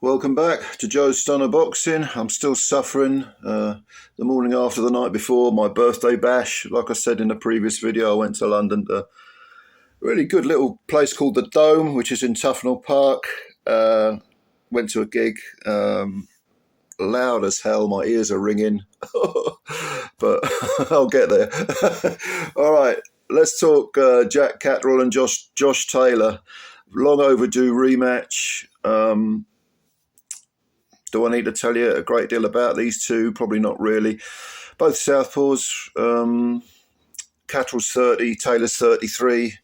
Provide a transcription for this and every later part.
Welcome back to Joe's Stunner Boxing. I'm still suffering. The morning after the night before my birthday bash, like I said in the previous video, I went to London to a really good little place called the Dome, which is in Tufnell Park. Went to a gig, loud as hell, my ears are ringing, but I'll get there. All right, let's talk Jack Catterall and Josh Taylor. Long overdue rematch. Do I need to tell you a great deal about these two? Probably not really. Both southpaws. Catterall's 30, Taylor's 33.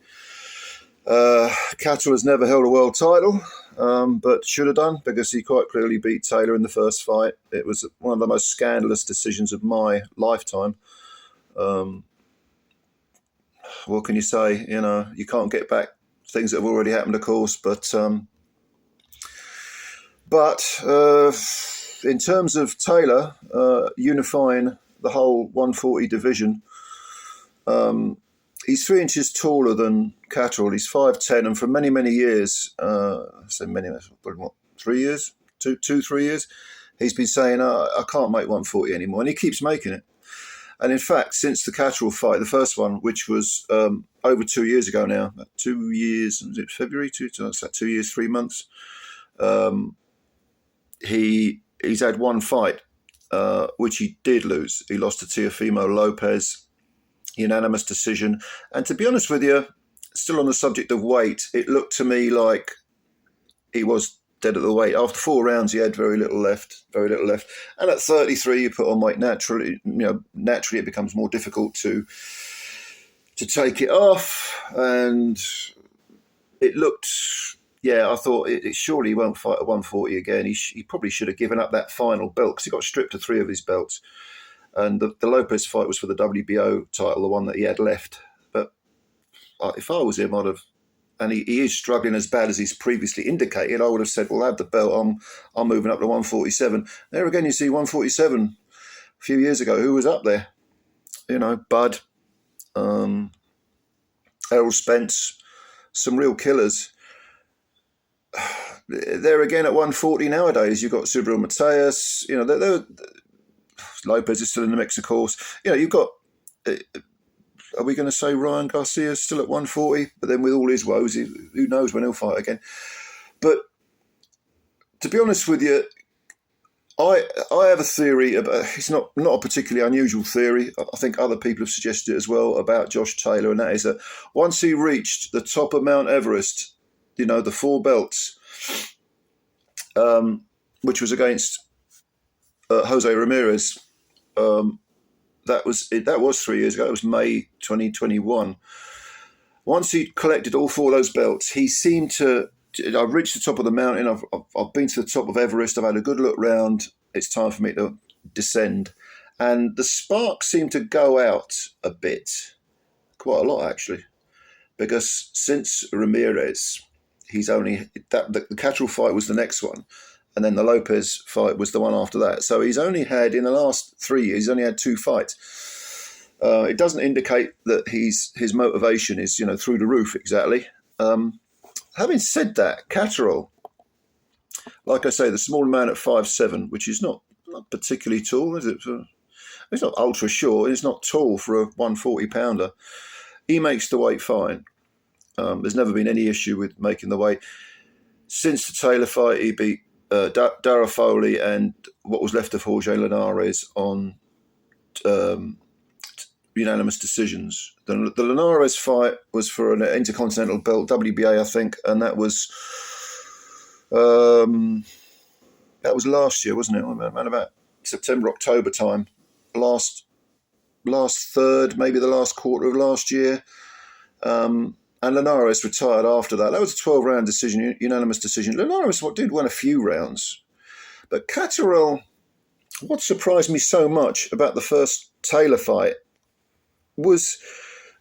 Catterall has never held a world title, but should have done because he quite clearly beat Taylor in the first fight. It was one of the most scandalous decisions of my lifetime. What can you say? You know, you can't get back things that have already happened, of course, but in terms of Taylor unifying the whole 140 division, he's 3 inches taller than Catterall. He's 5'10", and for many, many years, probably what, 3 years, 3 years, he's been saying, I can't make 140 anymore, and he keeps making it. And in fact, since the Catterall fight, the first one, which was over 2 years ago now, 2 years, was it February? 2 years, 3 months, he's had one fight, which he did lose. He lost to Teofimo Lopez, unanimous decision. And to be honest with you, still on the subject of weight, it looked to me like he was dead at the weight. After 4 rounds, he had very little left. And at 33, you put on weight naturally. Naturally, it becomes more difficult to take it off. And it looked. Yeah, I thought surely he won't fight at 140 again. He probably should have given up that final belt because he got stripped of 3 of his belts. And the Lopez fight was for the WBO title, the one that he had left. But if I was him, I'd have, and he is struggling as bad as he's previously indicated, I would have said, well, have the belt, I'm moving up to 147. There again, you see 147 a few years ago. Who was up there? Bud, Errol Spence, some real killers. There again at 140 nowadays, you've got Subriel Mateus. Lopez is still in the mix, of course. You've got. Are we going to say Ryan Garcia is still at 140? But then with all his woes, who knows when he'll fight again? But to be honest with you, I have a theory about. It's not a particularly unusual theory. I think other people have suggested it as well about Josh Taylor, and that is that once he reached the top of Mount Everest, the 4 belts, which was against Jose Ramirez. That was 3 years ago. It was May 2021. Once he collected all 4 of those belts, he seemed to. I've reached the top of the mountain. I've been to the top of Everest. I've had a good look round. It's time for me to descend, and the spark seemed to go out a bit, quite a lot actually, because since Ramirez. He's only the Catterall fight was the next one, and then the Lopez fight was the one after that. So he's only had in the last 3 years, he's only had 2 fights. It doesn't indicate that his motivation is through the roof exactly. Having said that, Catterall, like I say, the small man at 5'7", which is not particularly tall, is it? It's not ultra short. It's not tall for a 140 pounder. He makes the weight fine. There's never been any issue with making the weight. Since the Taylor fight, he beat Dara Foley and what was left of Jorge Linares on unanimous decisions. The Linares fight was for an Intercontinental belt, WBA, I think, and that was last year, wasn't it? Around about September, October time. Last third, maybe the last quarter of last year. And Linares retired after that. That was a 12-round decision, unanimous decision. Linares did win a few rounds. But Catterall, what surprised me so much about the first Taylor fight was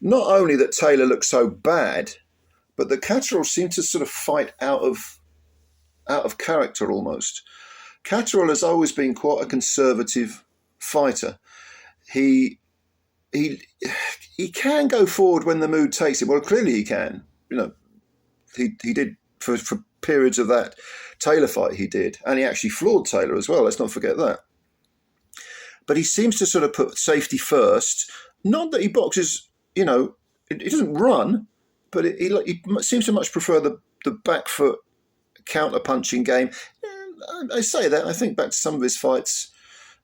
not only that Taylor looked so bad, but that Catterall seemed to sort of fight out of character almost. Catterall has always been quite a conservative fighter. He can go forward when the mood takes him. Well, clearly he can. He did for periods of that Taylor fight he did, and he actually floored Taylor as well. Let's not forget that. But he seems to sort of put safety first. Not that he boxes, he doesn't run, but he seems to much prefer the back foot counter punching game. I say that, I think back to some of his fights.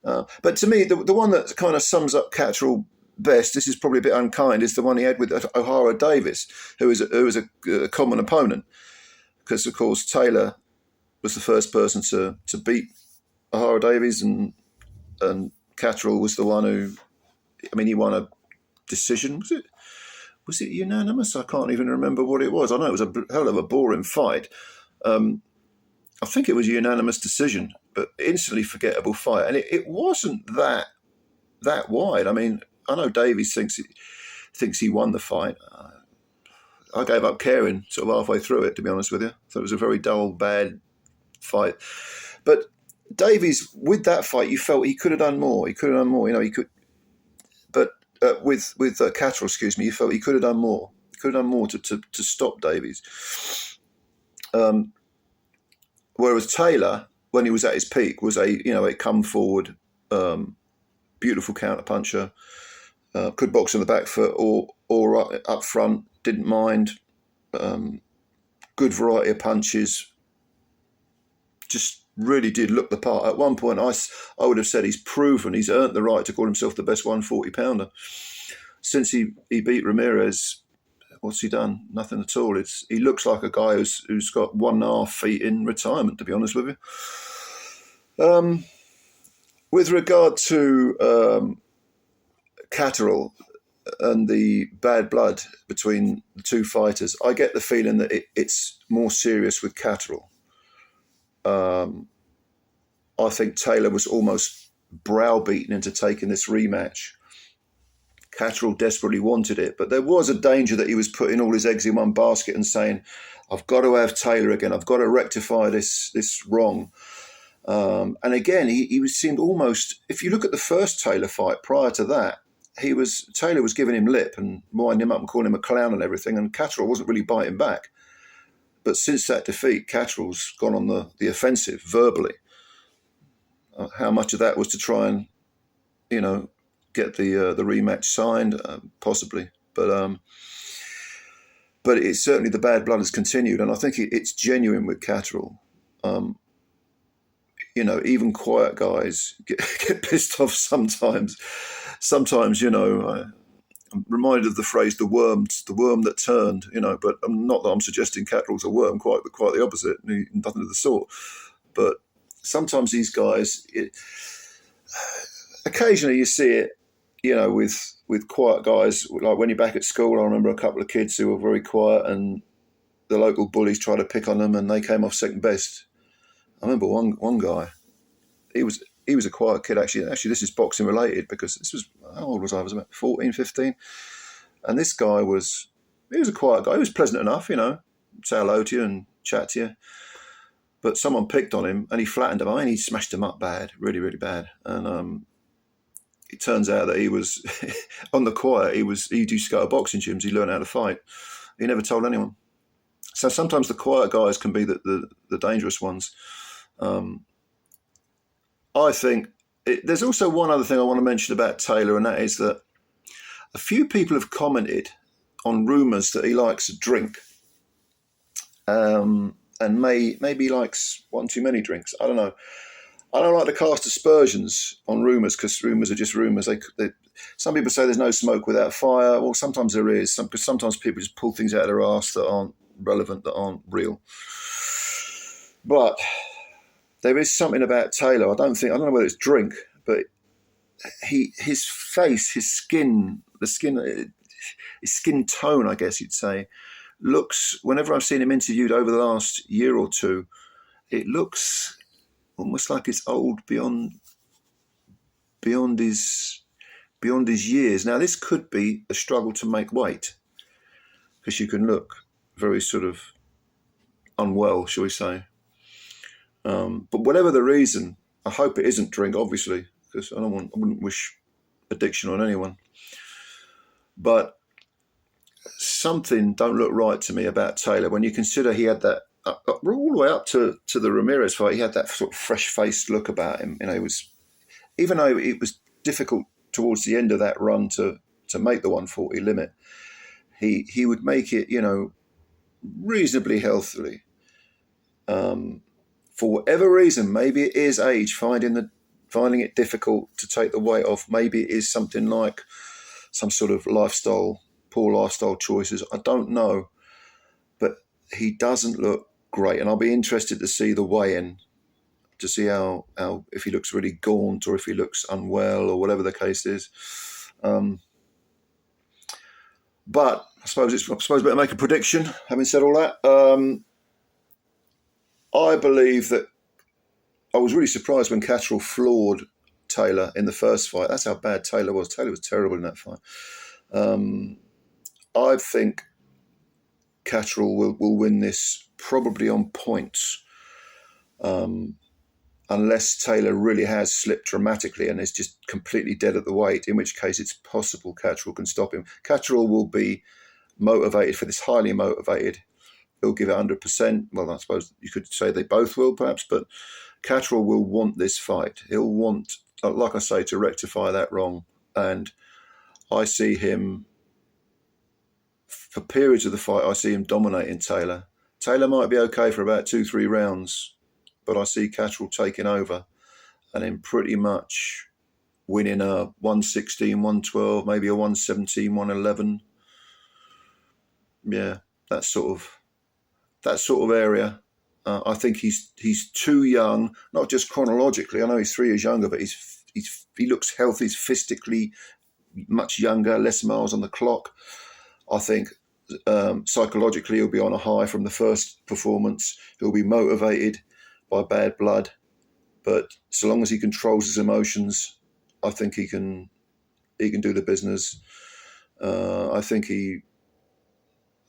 But to me, the one that kind of sums up Catterall best, this is probably a bit unkind, is the one he had with O'Hara Davis, who was a common opponent. Because, of course, Taylor was the first person to beat O'Hara Davies, and Catterall was the one who, he won a decision. Was it unanimous? I can't even remember what it was. I know it was a hell of a boring fight. I think it was a unanimous decision, but instantly forgettable fight. And it wasn't that wide. I know Davies thinks he won the fight. I gave up caring sort of halfway through it, to be honest with you. So it was a very dull, bad fight. But Davies, with that fight, you felt he could have done more. He could have done more. He could. But with Catterall, you felt he could have done more. He could have done more to stop Davies. Whereas Taylor, when he was at his peak, was a come forward, beautiful counter puncher. Could box on the back foot or up front. Didn't mind. Good variety of punches. Just really did look the part. At one point, I would have said he's earned the right to call himself the best 140-pounder. Since he beat Ramirez, what's he done? Nothing at all. He looks like a guy who's got 1.5 feet in retirement, to be honest with you. With regard to Catterall and the bad blood between the two fighters, I get the feeling that it's more serious with Catterall. I think Taylor was almost browbeaten into taking this rematch. Catterall desperately wanted it, but there was a danger that he was putting all his eggs in one basket and saying, I've got to have Taylor again. I've got to rectify this wrong. And again, he seemed almost, if you look at the first Taylor fight prior to that, Taylor was giving him lip and winding him up and calling him a clown and everything, and Catterall wasn't really biting back. But since that defeat, Catterall's gone on the offensive verbally. How much of that was to try and, get the rematch signed? Possibly. But it's certainly, the bad blood has continued, and I think it's genuine with Catterall. Even quiet guys get pissed off sometimes. Sometimes, I'm reminded of the phrase "the worm that turned." But not that I'm suggesting Catterall's a worm. Quite the opposite. Nothing of the sort. But sometimes these guys, occasionally you see it, with quiet guys. Like when you're back at school, I remember a couple of kids who were very quiet, and the local bullies tried to pick on them, and they came off second best. I remember one guy. He was a quiet kid, actually. Actually, this is boxing related, because this was, how old was I? I was about 14, 15. And this guy he was a quiet guy. He was pleasant enough, say hello to you and chat to you. But someone picked on him and he flattened him. He smashed him up bad, really, really bad. And it turns out that he was, on the quiet, he used to go to boxing gyms. He learned how to fight. He never told anyone. So sometimes the quiet guys can be the dangerous ones. I think there's also one other thing I want to mention about Taylor, and that is that a few people have commented on rumours that he likes a drink, and maybe likes one too many drinks. I don't know. I don't like to cast aspersions on rumours, because rumours are just rumours. Some people say there's no smoke without fire. Well, sometimes there is, because sometimes people just pull things out of their arse that aren't relevant, that aren't real. But there is something about Taylor. I don't know whether it's drink, but his face, his skin tone, I guess you'd say, looks, whenever I've seen him interviewed over the last year or two, it looks almost like it's old beyond his years. Now, this could be a struggle to make weight, because you can look very sort of unwell, shall we say. But whatever the reason, I hope it isn't drink, obviously, because I wouldn't wish addiction on anyone. But something don't look right to me about Taylor when you consider he had that all the way up to the Ramirez fight, he had that sort of fresh-faced look about him. He was, even though it was difficult towards the end of that run to make the 140 limit, he would make it, reasonably healthily. For whatever reason, maybe it is age, finding it difficult to take the weight off. Maybe it is something like some sort of poor lifestyle choices. I don't know, but he doesn't look great, and I'll be interested to see the weigh-in, to see how if he looks really gaunt or if he looks unwell or whatever the case is. But I suppose I better make a prediction. Having said all that, I believe that I was really surprised when Catterall floored Taylor in the first fight. That's how bad Taylor was. Taylor was terrible in that fight. I think Catterall will win this probably on points, unless Taylor really has slipped dramatically and is just completely dead at the weight, in which case it's possible Catterall can stop him. Catterall will be motivated for this, highly motivated. He'll give it 100%. Well, I suppose you could say they both will, perhaps, but Catterall will want this fight. He'll want, like I say, to rectify that wrong. And I see him, for periods of the fight, I see him dominating Taylor. Taylor might be okay for about 2-3 rounds, but I see Catterall taking over and then pretty much winning a 116, 112, maybe a 117, 111. Yeah, that sort of area. I think he's too young, not just chronologically. I know he's 3 years younger, but he looks healthy. He's physically much younger, less miles on the clock. I think psychologically he'll be on a high from the first performance. He'll be motivated by bad blood, but so long as he controls his emotions, I think he can do the business. I think he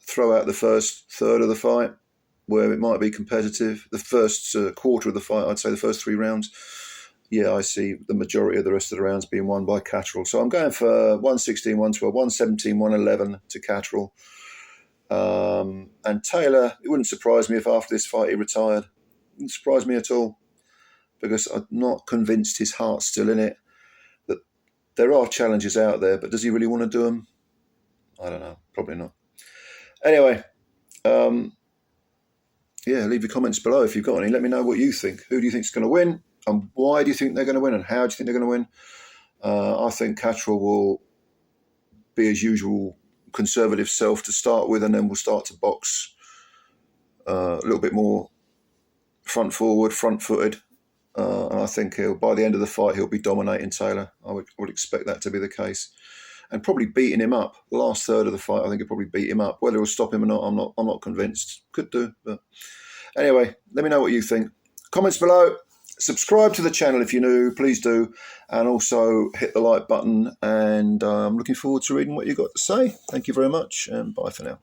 throw out the first third of the fight where it might be competitive. The first quarter of the fight, I'd say the first 3 rounds, yeah, I see the majority of the rest of the rounds being won by Catterall. So I'm going for 116, 112, 117, 111 to Catterall. And Taylor, it wouldn't surprise me if after this fight he retired. It wouldn't surprise me at all, because I'm not convinced his heart's still in it. That there are challenges out there, but does he really want to do them? I don't know. Probably not. Anyway, leave your comments below if you've got any. Let me know what you think. Who do you think is going to win? And why do you think they're going to win? And how do you think they're going to win? I think Catterall will be, as usual, conservative self to start with, and then we'll start to box a little bit more front-footed. And I think by the end of the fight, he'll be dominating Taylor. I would expect that to be the case. And probably beating him up. The last third of the fight, I think he'll probably beat him up. Whether he'll stop him or not, I'm not convinced. Could do, but anyway, let me know what you think. Comments below. Subscribe to the channel if you're new, please do. And also hit the like button. And I'm looking forward to reading what you've got to say. Thank you very much, and bye for now.